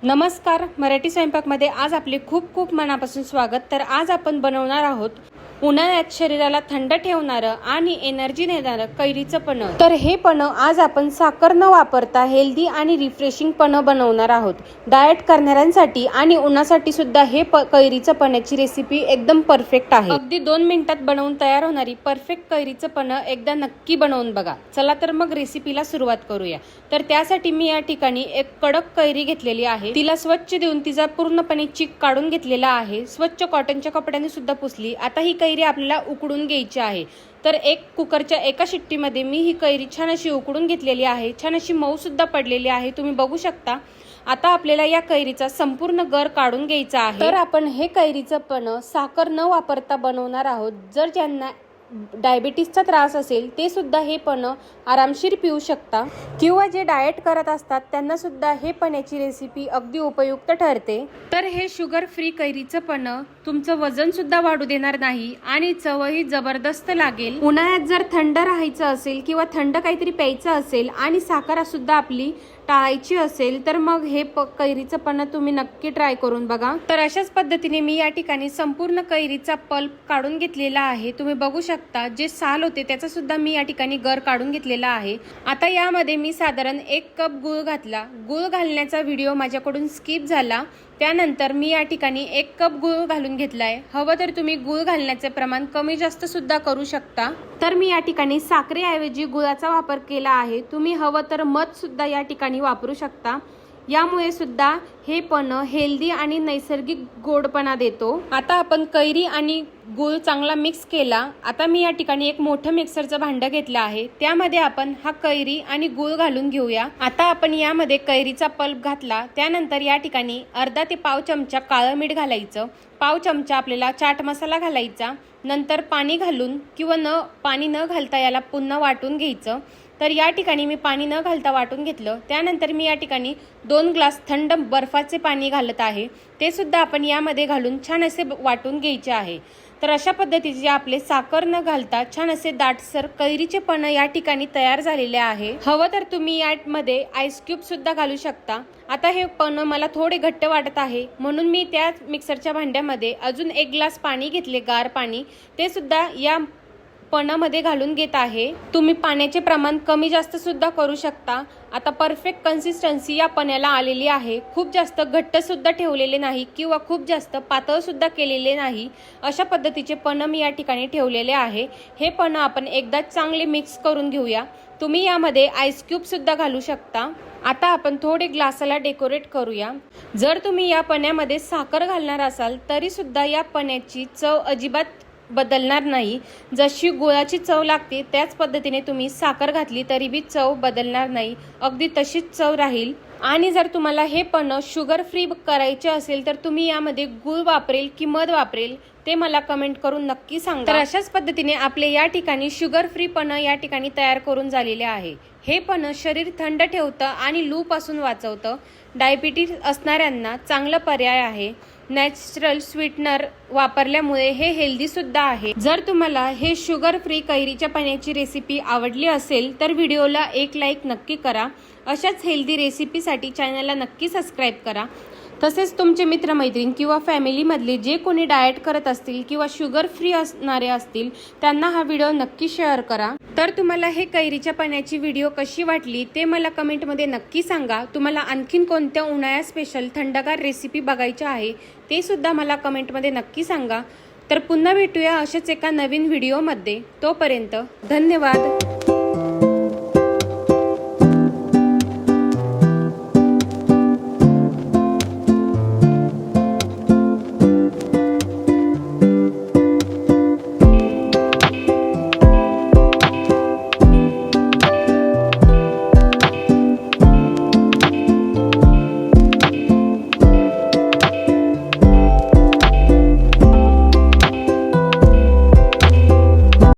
नमस्कार, मराठी स्वयंपाकमध्ये आज आपले खूप खूप मनापासून स्वागत। तर आज आपण बनवणार आहोत उन्हाळ्यात शरीराला थंड ठेवणारं आणि एनर्जी देणारं कैरीचं पन्ह। तर हे पन्ह आज आपण साखर न वापरता हेल्दी आणि रिफ्रेशिंग पन्ह बनवणार आहोत। डाएट करणाऱ्यांसाठी आणि उन्हासाठी सुद्धा हे कैरीचं पन्ह्याची रेसिपी एकदम परफेक्ट आहे। अगदी 2 मिनिटात बनवून तयार होणारी परफेक्ट कैरीचं पन्ह एकदा नक्की बनवून बघा। चला तर मग रेसिपीला सुरुवात करूया। तर त्यासाठी मी या ठिकाणी एक कडक कैरी घेतलेली आहे। तिला स्वच्छ धुवून तिचा पूर्णपणे चीक काढून घेतलेला आहे। स्वच्छ कॉटनच्या कपड्याने सुद्धा पुसली। आता ही कैरी आपल्याला उकडून घ्यायची आहे। तर एक कुकरच्या एका शिट्टीमध्ये मी ही कैरी छान अशी उकडून घेतलेली आहे। छान अशी मऊ सुद्धा पडलेली आहे, तुम्ही बघू शकता। आता आपल्याला या कैरीचा संपूर्ण गर काढून घ्यायचा आहे। तर आपण हे कैरीचं पन्ह साखर न वापरता बनवणार आहोत। जर ज्यांना डायबिटीसचा त्रास असेल ते सुद्धा हे पन्ह आरामशीर पिऊ शकता, किंवा जे डाएट करत असतात त्यांना सुद्धा हे पन्ह्याची रेसिपी अगदी उपयुक्त ठरते। तर हे शुगर फ्री कैरीचं पन्ह तुमचं वजन सुद्धा वाढू देणार नाही आणि चवही जबरदस्त लागेल। उन्हाळ्यात जर थंड राहायचं असेल किंवा थंड काहीतरी प्यायचं असेल आणि साखर सुद्धा आपली टाळायची असेल तर मग हे कैरीचं पन्ह तुम्ही नक्की ट्राय करून बघा। तर अशाच पद्धतीने मी या ठिकाणी संपूर्ण कैरीचा पल्प काढून घेतलेला आहे। तुम्ही बघू शकता जे साल होते त्याचा सुद्धा मी या ठिकाणी गर काढून घेतलेला आहे। आता यामध्ये मी साधारण 1 कप गूळ घातला। गूळ घालण्याचा व्हिडिओ माझ्याकडून स्किप झाला, त्यानंतर मी या ठिकाणी 1 कप गूळ घालून घेतलाय। हवं तर तुम्ही गूळ घालण्याचे प्रमाण कमी जास्त सुद्धा करू शकता। तर मी या ठिकाणी साखरेऐवजी गुळाचा वापर केला आहे। तुम्ही हवं तर मध सुद्धा या ठिकाणी वापरू शकता। यामुळे सुद्धा हे पन्ह हेल्दी आणि नैसर्गिक गोडपणा देतो। आता आपण कैरी आणि गूळ चांगला मिक्स केला। आता मी या ठिकाणी एक मोठं मिक्सरचं भांडं घेतलं आहे, त्यामध्ये आपण हा कैरी आणि गूळ घालून घेऊया। आता आपण यामध्ये कैरीचा पल्प घातला, त्यानंतर या ठिकाणी अर्धा ते पाव चमचा काळं मीठ घालायचं। पाव चमचा आपल्याला चाट मसाला घालायचा। नंतर पाणी घालून किंवा पाणी न घालता याला पुन्हा वाटून घ्यायचं। तर या ठिकाणी मी पाणी न घालता वाटून घेतलं। त्यानंतर मी या ठिकाणी 2 ग्लास थंड बर्फाचे पाणी घालत आहे, ते सुद्धा आपण यामध्ये घालून छान असे वाटून घ्यायचे आहे। तर अशा पद्धतीचे आपले साखर न घालता छान असे दाटसर कैरीचे पन्ह या ठिकाणी तयार झालेले आहे। हवं तर तुम्ही यामध्ये आईस क्यूब सुद्धा घालू शकता। आता हे पन्ह मला थोडे घट्ट वाटत आहे, म्हणून मी त्या मिक्सरच्या भांड्यामध्ये अजून 1 ग्लास पाणी घेतले, गार पाणी, ते सुद्धा या पन्हामध्ये घालून घेत आहे। तुम्ही पाण्याचे प्रमाण कमी जास्त सुद्धा करू शकता। आता परफेक्ट कन्सिस्टन्सी या पन्ह्याला आलेली आहे। खूप जास्त घट्ट सुद्धा ठेवलेले नाही किंवा खूप जास्त पातळ सुद्धा केलेले नाही, अशा पद्धतीचे पन्ह मी या ठिकाणी ठेवलेले आहे। हे पन्ह आपण एकदा चांगले मिक्स करून घेऊया। तुम्ही यामध्ये आईस क्यूब सुद्धा घालू शकता। आता आपण थोडे ग्लासाला डेकोरेट करूया। जर तुम्ही या पन्ह्यामध्ये साखर घालणार असाल तरी सुद्धा या पन्ह्याची चव अजिबात बदलणार नाही। जशी गुळाची चव लागते त्याच पद्धतीने तुम्ही साखर घातली तरी बी चव बदलणार नाही, अगदी तशीच चव राहील। आणि जर तुम्हाला हे पन्ह शुगर फ्री करायचे असेल तर तुम्ही यामध्ये गूळ वापरेल की मध वापरेल ते मला कमेंट करून नक्की सांगा। तर अशाच पद्धतीने आपले या ठिकाणी शुगर फ्री पन्ह या ठिकाणी तयार करून झालेले आहे। हे पन्ह शरीर थंड ठेवतं आणि लू पासून वाचवतं। डायबिटीज असणाऱ्यांना चांगला पर्याय आहे। नॅचरल स्वीटनर वापरल्यामुळे हे हेल्दी सुद्धा आहे। जर तुम्हाला हे शुगर फ्री कैरीच्या पन्ह्याची रेसिपी आवडली असेल तर व्हिडिओला एक लाईक नक्की करा। अशाच हेल्दी रेसिपीसाठी चॅनलला नक्की सबस्क्राईब करा। तसेच तुमचे मित्रमैत्रीण किंवा फॅमिलीमधले जे कोणी डाएट करत असतील किंवा शुगर फ्री असणारे असतील त्यांना हा व्हिडिओ नक्की शेअर करा। तर तुम्हाला हे कैरीच्या पन्ह्याची व्हिडिओ कशी वाटली ते मला कमेंटमध्ये नक्की सांगा। तुम्हाला आणखीन कोणत्या उन्हाळ्या स्पेशल थंडगार रेसिपी बघायच्या आहे ते सुद्धा मला कमेंटमध्ये नक्की सांगा। तर पुन्हा भेटूया अशाच एका नवीन व्हिडिओमध्ये। तोपर्यंत धन्यवाद।